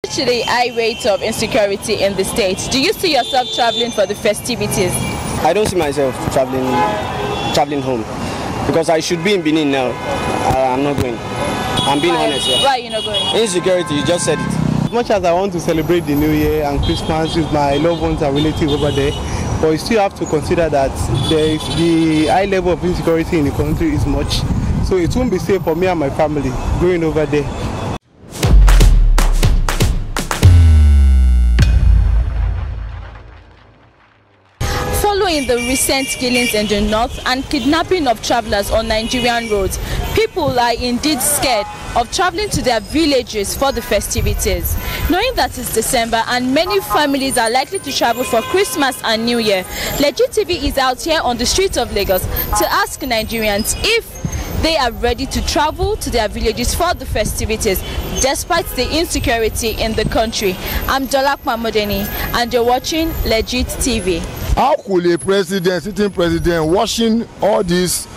To the high rate of insecurity in the state, do you see yourself traveling for the festivities? I don't see myself traveling home because I should be in Benin now. I'm not going. I'm being honest. Yeah. Why are you not going? Insecurity, you just said it. As much as I want to celebrate the New Year and Christmas with my loved ones and relatives over there, but you still have to consider that the high level of insecurity in the country is much. So it won't be safe for me and my family going over there. Following the recent killings in the north and kidnapping of travelers on Nigerian roads, people are indeed scared of traveling to their villages for the festivities. Knowing that it's December and many families are likely to travel for Christmas and New Year, Legit TV is out here on the streets of Lagos to ask Nigerians if they are ready to travel to their villages for the festivities despite the insecurity in the country. I'm Dolapo Amodeni and you're watching Legit TV. How could a sitting president, watching all this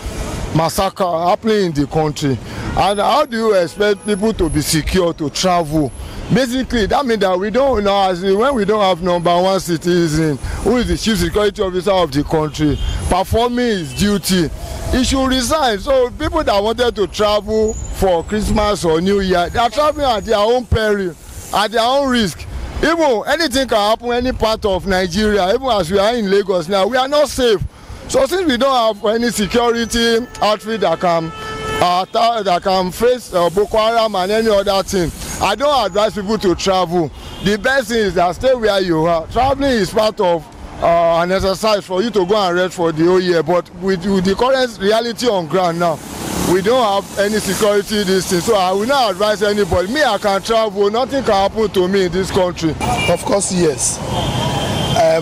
massacre happening in the country, and how do you expect people to be secure to travel? Basically, that means that we don't know, as when we don't have #1 citizen who is the chief security officer of the country performing his duty, he should resign. So people that wanted to travel for Christmas or New Year, they are traveling at their own peril, at their own risk. Even anything can happen any part of Nigeria. Even as we are in Lagos now, we are not safe. So since we don't have any security outfit that can face Boko Haram and any other thing, I don't advise people to travel. The best thing is that stay where you are. Traveling is part of an exercise for you to go and rest for the whole year. But with the current reality on ground now, we don't have any security this thing. So I will not advise anybody. Me, I can travel. Nothing can happen to me in this country. Of course, yes.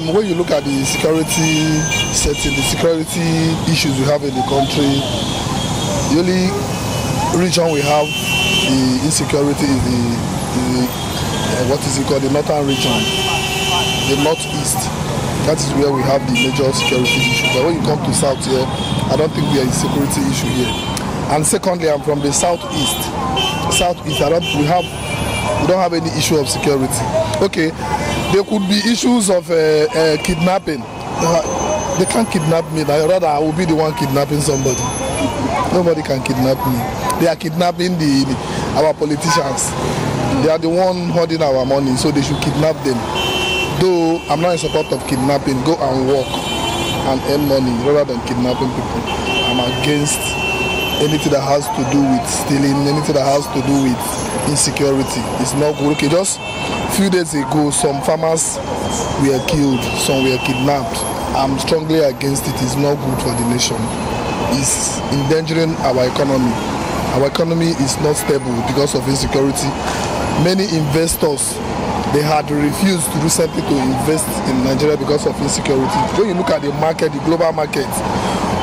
When you look at the security setting, the security issues we have in the country, the only region we have the insecurity is the what is it called, the northern region, the northeast. That is where we have the major security issue. But when you come to south here, I don't think there is a security issue here. And secondly, I'm from the southeast. We don't have any issue of security. Okay, there could be issues of kidnapping. They can't kidnap me. Rather, I will be the one kidnapping somebody. Nobody can kidnap me. They are kidnapping our politicians. They are the one holding our money, so they should kidnap them. Though I'm not in support of kidnapping, go and work and earn money rather than kidnapping people. I'm against anything that has to do with stealing, anything that has to do with insecurity. It's not good. Okay, just a few days ago, some farmers were killed, some were kidnapped. I'm strongly against it. It's not good for the nation. It's endangering our economy. Our economy is not stable because of insecurity. Many investors, they had refused recently to invest in Nigeria because of insecurity. When you look at the market, the global market,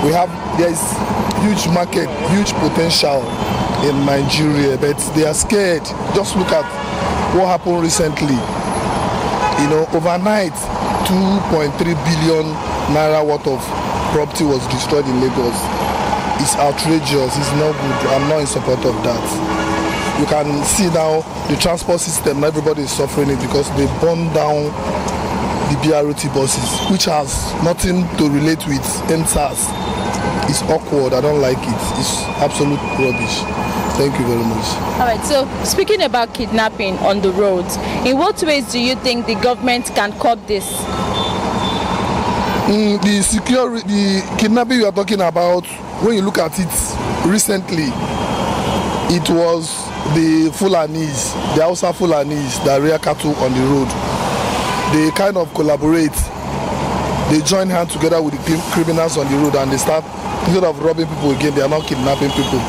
there is huge market, huge potential in Nigeria, but they are scared. Just look at what happened recently. You know, overnight, 2.3 billion naira worth of property was destroyed in Lagos. It's outrageous. It's not good. I'm not in support of that. You can see now the transport system, everybody is suffering it because they burn down the BRT buses, which has nothing to relate with NSAS. It's awkward. I don't like it. It's absolute rubbish. Thank you very much. All right, so speaking about kidnapping on the roads, in what ways do you think the government can curb this? The kidnapping you are talking about, when you look at it recently, it was the Fulanis, the Hausa Fulanis that rear cattle on the road. They kind of collaborate. They join hands together with the criminals on the road and they start, instead of robbing people again, they are not kidnapping people.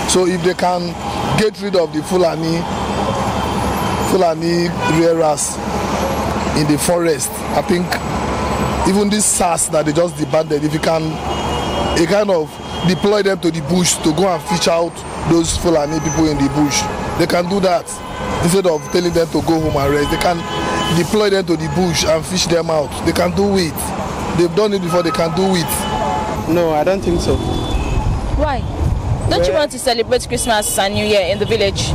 So if they can get rid of the Fulani rearers in the forest, I think even this SARS that they just disbanded, if you can kind of deploy them to the bush to go and fish out those Fulani people in the bush, they can do that. Instead of telling them to go home and rest, they can deploy them to the bush and fish them out. They can do it. They've done it before, they can do it. No, I don't think so. Why? Don't you want to celebrate Christmas and New Year in the village?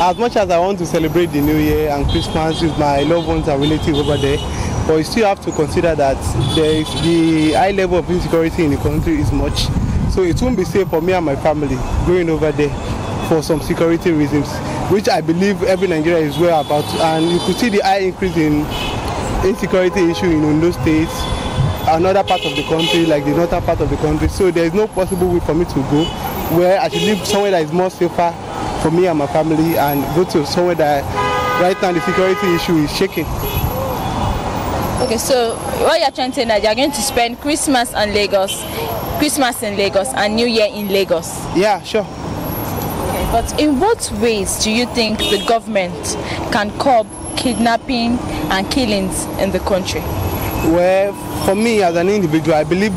as much as I want to celebrate the New Year and Christmas with my loved ones and relatives over there, but you still have to consider that the high level of insecurity in the country is much. So it won't be safe for me and my family going over there for some security reasons, which I believe every Nigerian is well about. And you could see the high increase in insecurity issue in those states, another part of the country, like the northern part of the country. So there is no possible way for me to go where I should live somewhere that is more safer for me and my family, and go to somewhere that right now the security issue is shaking. Okay, so what you're trying to say that you're going to spend Christmas in Lagos and New Year in Lagos? Yeah, sure. Okay, but in what ways do you think the government can curb kidnapping and killings in the country? Well, for me as an individual, I believe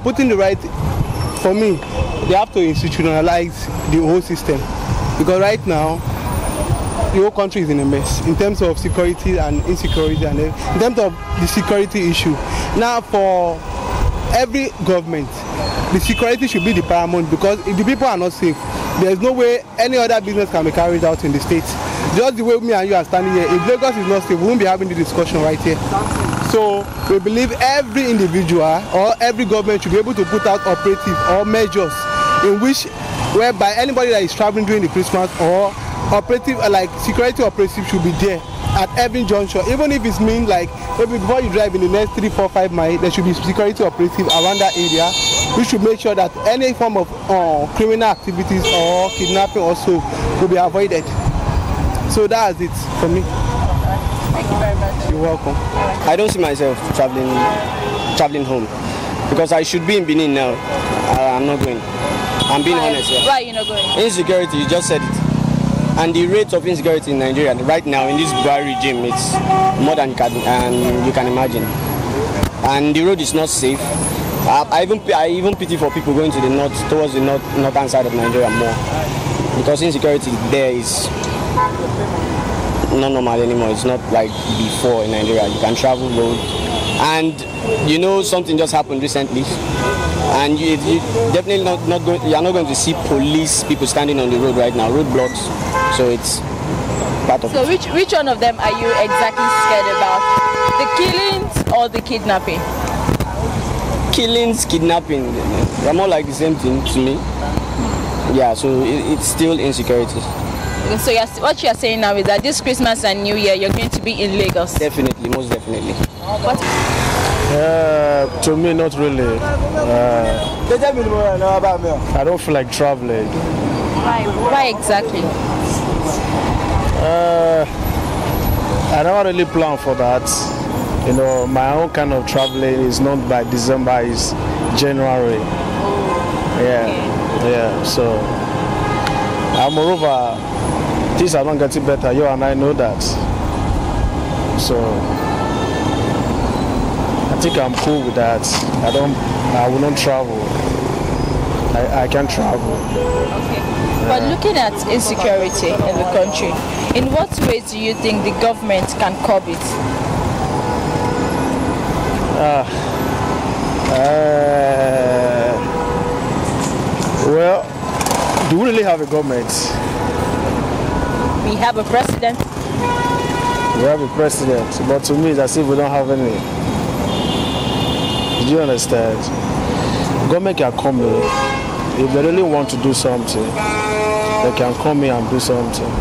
putting the right, for me, they have to institutionalize the whole system, because right now the whole country is in a mess in terms of security and insecurity, and in terms of the security issue. Now, for every government, the security should be the paramount, because if the people are not safe, there is no way any other business can be carried out in the state. Just the way me and you are standing here, if Lagos is not safe, we won't be having the discussion right here. So we believe every individual or every government should be able to put out operative or measures in which, whereby anybody that is traveling during the Christmas or operative, like security operative, should be there at every juncture. Even if it's mean like maybe before you drive in the next 3, 4, 5 miles, there should be security operative around that area. We should make sure that any form of criminal activities or kidnapping also will be avoided. So that's it for me. Thank you very much. You're welcome. I don't see myself traveling home, because I should be in Benin now. I'm not going. I'm being honest here. Why are you not going? Insecurity, you just said it. And the rate of insecurity in Nigeria right now in this Buhari regime, it's more than you can imagine. And the road is not safe. I even pity for people going to the north, towards the northern side of Nigeria more, because insecurity there is not normal anymore. It's not like before in Nigeria. You can travel road, and something just happened recently, and you definitely you're not going to see police people standing on the road right now, roadblocks. So it's part of. So which one of them are you exactly scared about? The killings or the kidnapping? Killings, kidnapping, they're more like the same thing to me. Yeah, so it's still insecurity. So what you're saying now is that this Christmas and New Year you're going to be in Lagos? Definitely, most definitely. What? To me, not really. I don't feel like traveling. Why exactly? I never really plan for that. My own kind of traveling is not by December, it's January. Yeah. So, moreover, things are not getting better. You and I know that. So, I think I'm cool with that. I will not travel. I can't travel. Okay. But looking at insecurity in the country, in what ways do you think the government can curb it? Well, do we really have a government? We have a president. We have a president, but to me it's as if we don't have any. Do you understand? Government can come in. If they really want to do something, they can come in and do something.